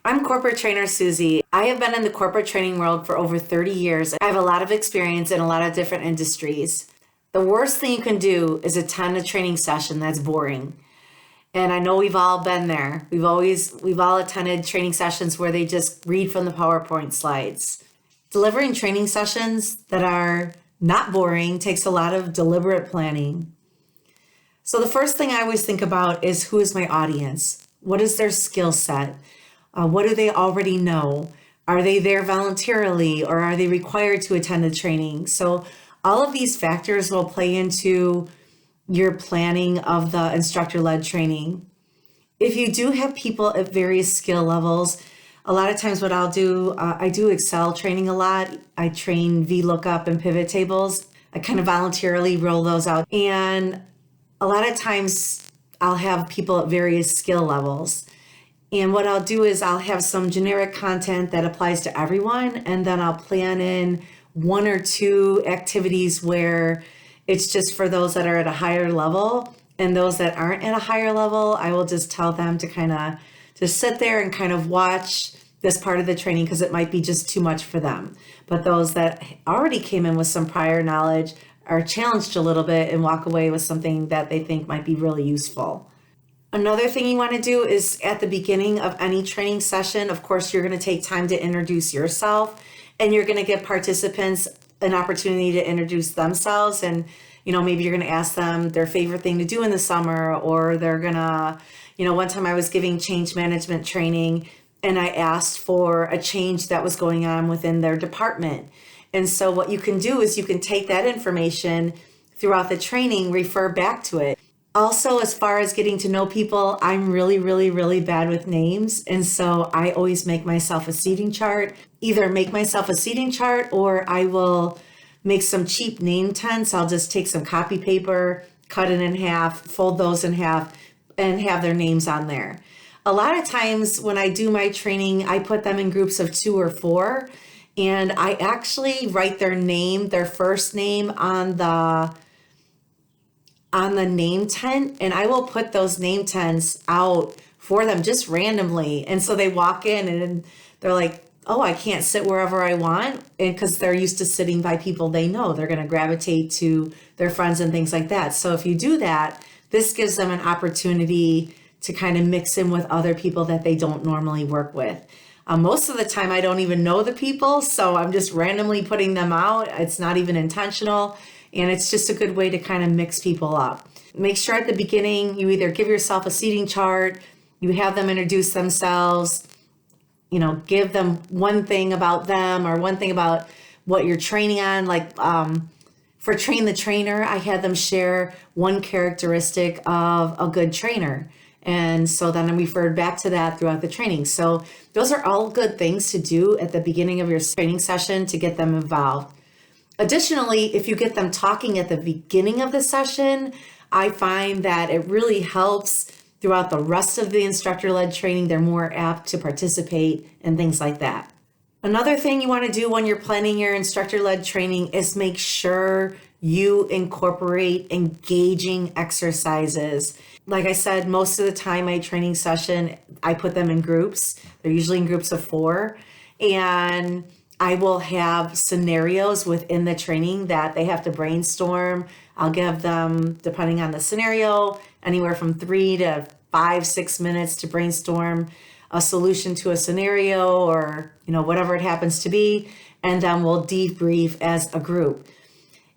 I'm corporate trainer Susie. I have been in the corporate training world for over 30 years. I have a lot of experience in a lot of different industries. The worst thing you can do is attend a training session that's boring. And I know we've all been there. We've all attended training sessions where they just read from the PowerPoint slides. Delivering training sessions that are not boring takes a lot of deliberate planning. So the first thing I always think about is, who is my audience? What is their skill set? What do they already know? Are they there voluntarily, or are they required to attend the training? So all of these factors will play into your planning of the instructor-led training. If you do have people at various skill levels, a lot of times what I'll do, I do Excel training a lot. I train VLOOKUP and pivot tables. I kind of voluntarily roll those out. And a lot of times I'll have people at various skill levels. And what I'll do is I'll have some generic content that applies to everyone. And then I'll plan in one or two activities where it's just for those that are at a higher level, and those that aren't at a higher level, I will just tell them to kind of just sit there and kind of watch this part of the training because it might be just too much for them. But those that already came in with some prior knowledge are challenged a little bit and walk away with something that they think might be really useful. Another thing you want to do is, at the beginning of any training session, of course, you're going to take time to introduce yourself, and you're going to give participants an opportunity to introduce themselves. And, maybe you're going to ask them their favorite thing to do in the summer, or they're going to, one time I was giving change management training and I asked for a change that was going on within their department. And so what you can do is you can take that information throughout the training, refer back to it. Also, as far as getting to know people, I'm really, really, really bad with names. And so I always make myself a seating chart. Either make myself a seating chart, or I will make some cheap name tents. I'll just take some copy paper, cut it in half, fold those in half, and have their names on there. A lot of times when I do my training, I put them in groups of 2 or 4, and I actually write their name, their first name on the name tent, and I will put those name tents out for them just randomly. And so they walk in and they're like, oh, I can't sit wherever I want. And because they're used to sitting by people they know, they're going to gravitate to their friends and things like that. So if you do that, this gives them an opportunity to kind of mix in with other people that they don't normally work with. Most of the time, I don't even know the people, so I'm just randomly putting them out. It's not even intentional. And it's just a good way to kind of mix people up. Make sure at the beginning, you either give yourself a seating chart, you have them introduce themselves, give them one thing about them or one thing about what you're training on. Like for Train the Trainer, I had them share one characteristic of a good trainer. And so then I referred back to that throughout the training. So those are all good things to do at the beginning of your training session to get them involved. Additionally, if you get them talking at the beginning of the session, I find that it really helps throughout the rest of the instructor-led training. They're more apt to participate and things like that. Another thing you want to do when you're planning your instructor-led training is make sure you incorporate engaging exercises. Like I said, most of the time my training session, I put them in groups. They're usually in groups of 4. And I will have scenarios within the training that they have to brainstorm. I'll give them, depending on the scenario, anywhere from 3 to 5, 6 minutes to brainstorm a solution to a scenario, or whatever it happens to be, and then we'll debrief as a group.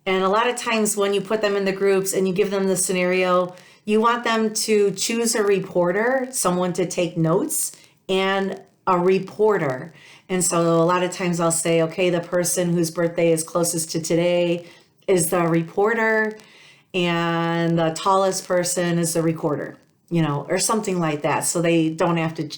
And a lot of times when you put them in the groups and you give them the scenario, you want them to choose a reporter, someone to take notes, and a reporter. And so a lot of times I'll say, okay, the person whose birthday is closest to today is the reporter, and the tallest person is the recorder, or something like that. So they don't have to,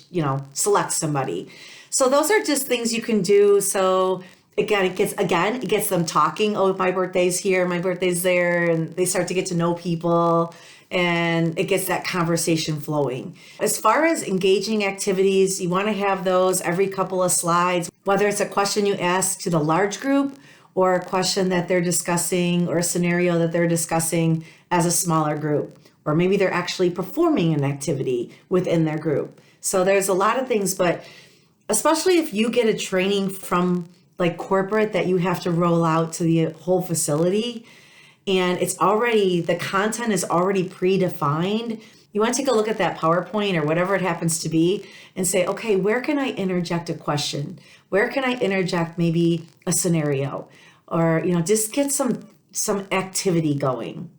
select somebody. So those are just things you can do. So it gets them talking. Oh, my birthday's here, my birthday's there. And they start to get to know people, and it gets that conversation flowing. As far as engaging activities, you want to have those every couple of slides, whether it's a question you ask to the large group or a question that they're discussing or a scenario that they're discussing as a smaller group, or maybe they're actually performing an activity within their group. So there's a lot of things, but especially if you get a training from like corporate that you have to roll out to the whole facility and the content is already predefined. You want to take a look at that PowerPoint or whatever it happens to be and say, okay, where can I interject a question? Where can I interject maybe a scenario? Or, just get some activity going.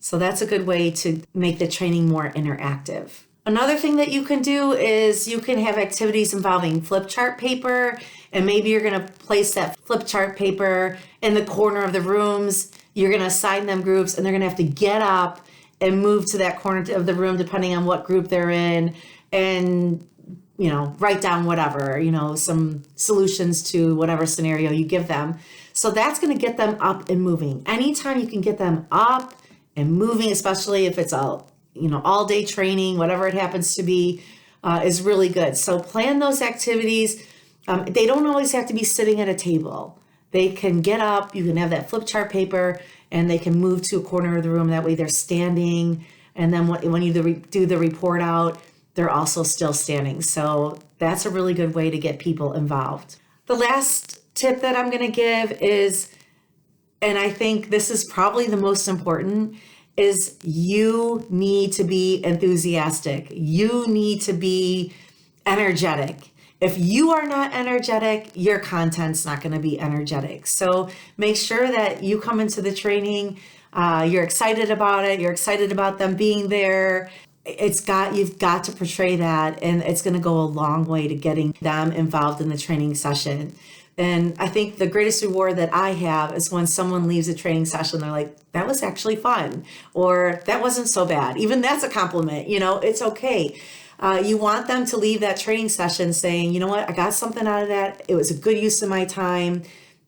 So that's a good way to make the training more interactive. Another thing that you can do is you can have activities involving flip chart paper, and maybe you're going to place that flip chart paper in the corner of the rooms. You're going to assign them groups, and they're going to have to get up and move to that corner of the room depending on what group they're in, and write down whatever, some solutions to whatever scenario you give them. So that's going to get them up and moving. Anytime you can get them up and moving, especially if it's all day training, whatever it happens to be, is really good. So plan those activities. They don't always have to be sitting at a table. They can get up, you can have that flip chart paper, and they can move to a corner of the room. That way they're standing. And then when you do the report out, they're also still standing. So that's a really good way to get people involved. The last tip that I'm going to give is, and I think this is probably the most important, is you need to be enthusiastic. You need to be energetic. If you are not energetic, your content's not going to be energetic. So make sure that you come into the training, you're excited about it, you're excited about them being there. You've got to portray that, and it's going to go a long way to getting them involved in the training session. And I think the greatest reward that I have is when someone leaves a training session, they're like, that was actually fun, or that wasn't so bad. Even that's a compliment, it's okay. You want them to leave that training session saying, you know what, I got something out of that. It was a good use of my time.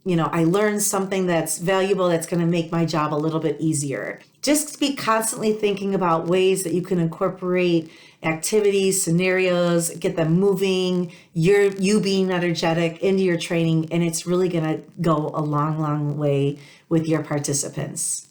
I learned something that's valuable that's going to make my job a little bit easier. Just be constantly thinking about ways that you can incorporate activities, scenarios, get them moving, you being energetic into your training, and it's really going to go a long, long way with your participants.